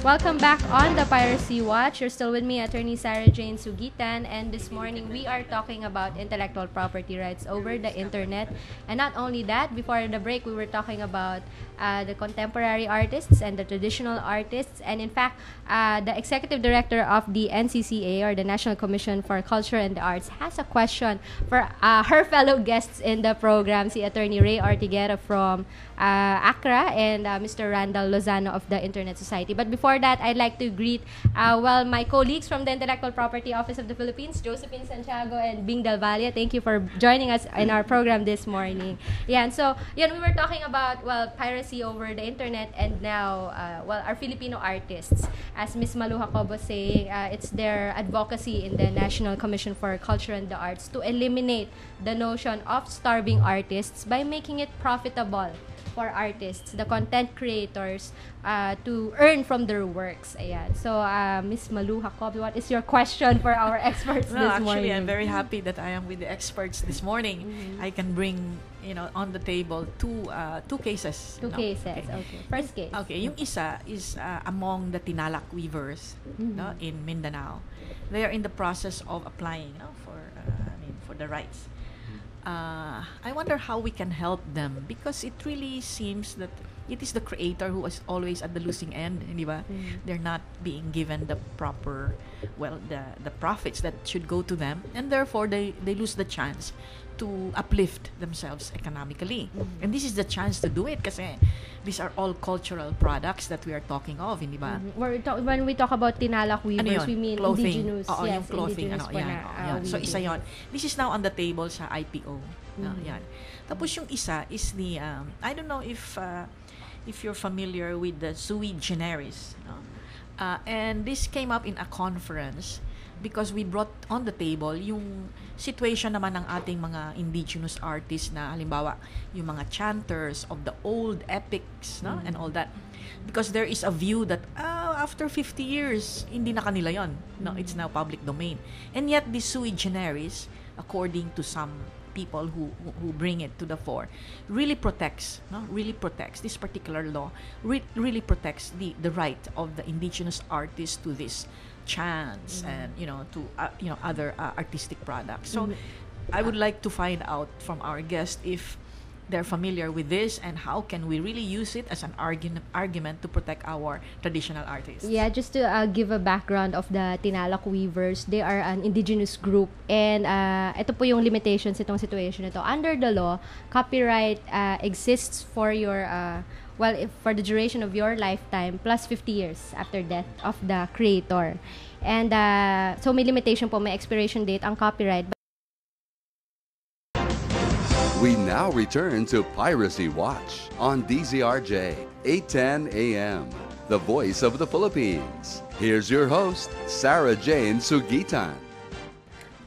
Welcome back on the Piracy Watch. You're still with me, Attorney Sarah Jane Sugitan, and this morning we are talking about intellectual property rights over the internet. And not only that, before the break, we were talking about the contemporary artists and the traditional artists. And in fact, the executive director of the NCCA, or the National Commission for Culture and the Arts, has a question for her fellow guests in the program, si Attorney Ray Ortiguera from Accra and Mr. Randall Lozano of the Internet Society. But before that, I'd like to greet my colleagues from the Intellectual Property Office of the Philippines, Josephine Santiago and Bing Del Valle. Thank you for joining us in our program this morning. Yeah, and so we were talking about piracy over the internet, and now our Filipino artists, as Ms. Malu Jacob was saying, it's their advocacy in the National Commission for Culture and the Arts to eliminate the notion of starving artists by making it profitable for artists, the content creators, to earn from their works. Ayan. So, Ms. Malu Jacob, what is your question for our experts this morning? Actually, I'm very happy that I am with the experts this morning. I can bring, on the table two cases. Two cases. Okay. First case. Okay. Yung isa is among the Tinalak weavers in Mindanao. They are in the process of applying for the rights. I wonder how we can help them, because it really seems that it is the creator who is always at the losing end, di ba? They're not being given the proper, the profits that should go to them, and therefore they lose the chance to uplift themselves economically. And this is the chance to do it, kasi these are all cultural products that we are talking of, di ba? When we talk about Tinalak weavers, we mean clothing. indigenous. Yung clothing. So, isa yon. This is now on the table sa IPO. Yan. Tapos yung isa is the, I don't know if you're familiar with the sui generis. And this came up in a conference because we brought on the table yung situation naman ng ating mga indigenous artists, na halimbawa yung mga chanters of the old epics, and all that, because there is a view that after 50 years hindi na kanila yon, it's now public domain, and yet the sui generis, according to some people who bring it to the fore, really protects this particular law, really protects the right of the indigenous artists to this chants and to other artistic products. So I would like to find out from our guest if they're familiar with this, and how can we really use it as an argument to protect our traditional artists. Yeah, just to give a background of the Tinalak weavers, they are an indigenous group, and ito po yung limitations itong situation ito. Under the law, copyright exists for your for the duration of your lifetime plus 50 years after death of the creator. And so may limitation po, may expiration date ang copyright. We now return to Piracy Watch on DZRJ 810 AM, the voice of the Philippines. Here's your host, Sarah Jane Sugitan.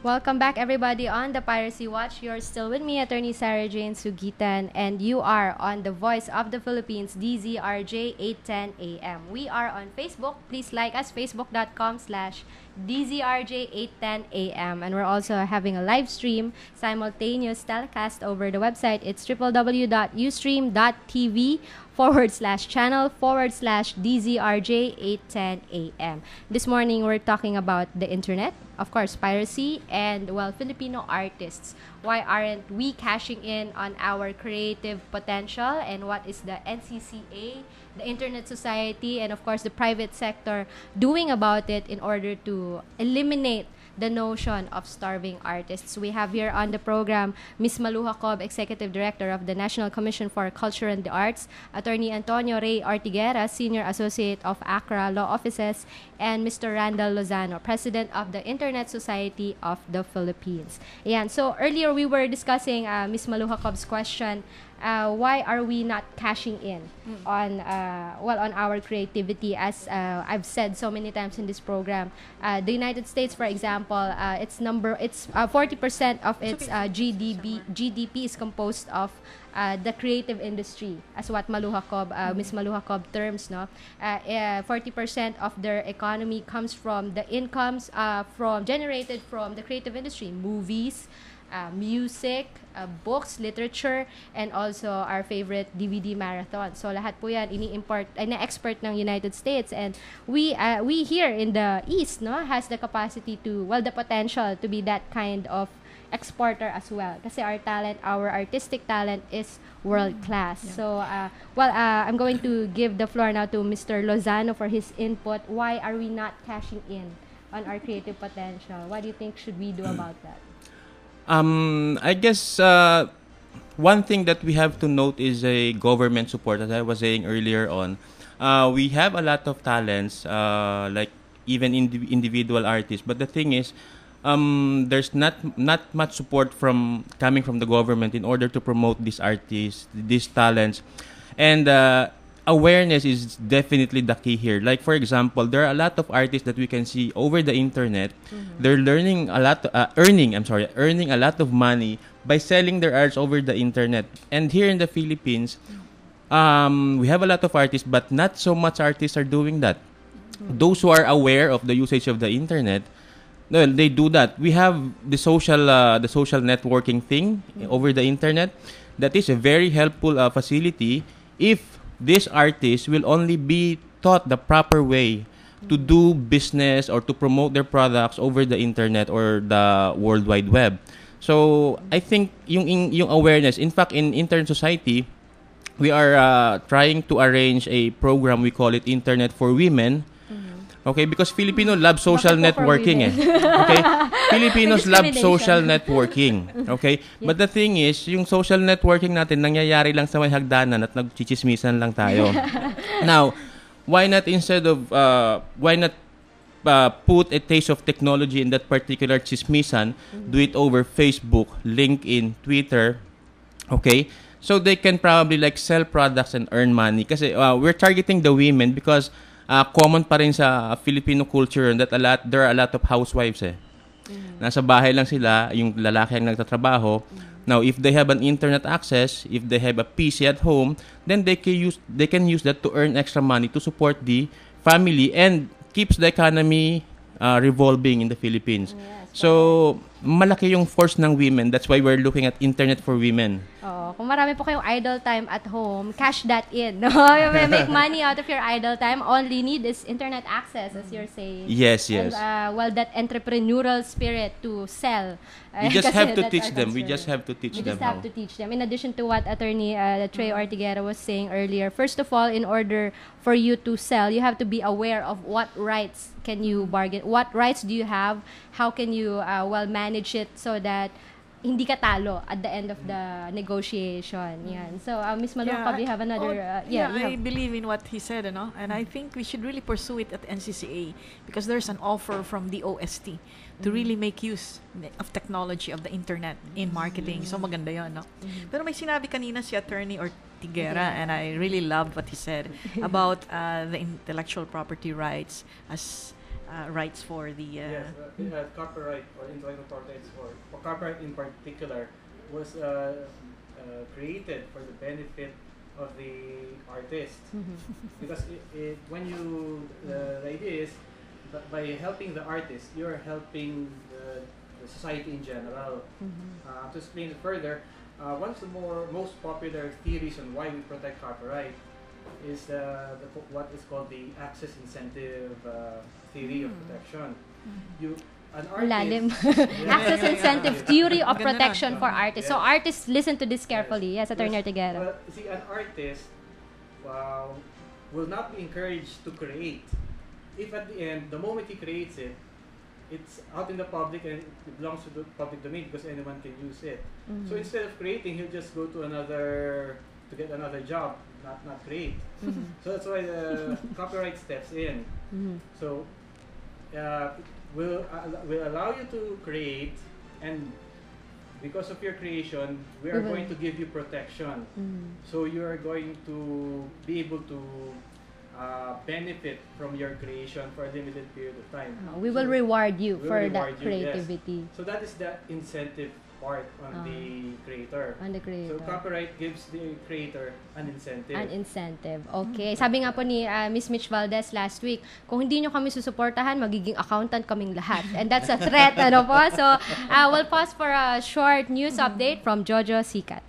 Welcome back, everybody, on the Piracy Watch. You're still with me, Attorney Sarah Jane Sugitan, and you are on the Voice of the Philippines, DZRJ 810 AM. We are on Facebook. Please like us, facebook.com/DZRJ 810 AM. And we're also having a live stream, simultaneous telecast over the website. It's www.ustream.tv/channel/DZRJ 810 AM. This morning, we're talking about the internet, of course, piracy, and Filipino artists. Why aren't we cashing in on our creative potential, and what is the NCCA, the Internet Society, and of course the private sector doing about it in order to eliminate the notion of starving artists? We have here on the program Ms. Malu Jacob, Executive Director of the National Commission for Culture and the Arts, Attorney Antonio Ray Ortiguera, Senior Associate of Accra Law Offices, and Mr. Randall Lozano, President of the Internet Society of the Philippines. Ayan. So earlier we were discussing Ms. Malu Jacob's question, why are we not cashing in on our creativity? As I've said so many times in this program, the United States, for example, it's 40% of its GDP is composed of the creative industry, as what Ms. Malu Jacob terms, 40% of their economy comes from the incomes generated from the creative industry, movies, music, books, literature, and also our favorite DVD marathon. So lahat po yan ini-import, na-export ng United States, and we here in the East, no, has the capacity to, well, the potential to be that kind of exporter as well. Kasi our talent, our artistic talent is world class. Yeah. So, I'm going to give the floor now to Mr. Lozano for his input. Why are we not cashing in on our creative potential? What do you think should we do about that? I guess one thing that we have to note is a government support. As I was saying earlier on, we have a lot of talents, like even individual artists. But the thing is, there's not much support coming from the government in order to promote these artists, these talents, and awareness is definitely the key here. Like for example, there are a lot of artists that we can see over the internet. Mm-hmm. They're earning a lot of money by selling their arts over the internet. And here in the Philippines, we have a lot of artists, but not so much artists are doing that. Mm-hmm. Those who are aware of the usage of the internet, well, they do that. We have the social networking thing over the internet. That is a very helpful facility if these artists will only be taught the proper way to do business or to promote their products over the internet or the World Wide Web. So I think yung awareness. In fact, in Internet Society, we are trying to arrange a program. We call it Internet for Women. Okay, because Filipino love social networking Okay? Filipinos love social networking. Okay? Yeah. But the thing is, yung social networking natin nangyayari lang sa may hagdanan at nagchichismisan lang tayo. Now, why not put a taste of technology in that particular chismisan, do it over Facebook, LinkedIn, Twitter, okay? So they can probably like sell products and earn money. Kasi we're targeting the women because common pa rin sa Filipino culture that there are a lot of housewives Nasa bahay lang sila, yung lalaki ang nagtatrabaho. Now, if they have an internet access, if they have a PC at home, then they can use that to earn extra money to support the family and keeps the economy revolving in the Philippines. Yes, so, malaki yung force ng women. That's why we're looking at Internet for Women. Kung marami po kayong idle time at home, cash that in. No? Make money out of your idle time. All you need is internet access, as you're saying. Yes. And, that entrepreneurial spirit to sell. We just have to teach them. We just have to teach them. In addition to what Attorney Trey Ortiguera was saying earlier, first of all, in order for you to sell, you have to be aware of what rights can you bargain. What rights do you have? How can you manage it so that hindi ka talo at the end of the negotiation. Yan. So, Ms. Malukab, you have another... I believe in what he said, and I think we should really pursue it at NCCA because there's an offer from the OST to really make use of technology, of the internet in marketing. So, maganda yun, no? Pero may sinabi kanina si Attorney Ortiguera, and I really loved what he said about the intellectual property rights as rights for the copyright or intellectual property or copyright in particular was created for the benefit of the artist because the idea is that by helping the artist you're helping the society in general. To explain it further, one of the most popular theories on why we protect copyright is what is called the access incentive theory of protection. Access incentive theory of protection for artists. So artists, listen to this carefully. Yes, Attorney Ortiguera. Well, see, an artist will not be encouraged to create if at the end, the moment he creates it, it's out in the public and it belongs to the public domain because anyone can use it. So instead of creating, he'll just go to get another job, not create. So that's why the copyright steps in. So will allow you to create, and because of your creation, we are going to give you protection. So you are going to be able to benefit from your creation for a limited period of time. We will reward you We will for reward that you, yes. creativity. So that is the incentive part on the creator. On the creator. So copyright gives the creator an incentive. An incentive. Okay. Sabi nga po ni Miss Mitch Valdez last week, kung hindi nyo kami susuportahan, magiging accountant kaming lahat. And that's a threat, ano po? So, we'll pause for a short news update from Jojo Sikat.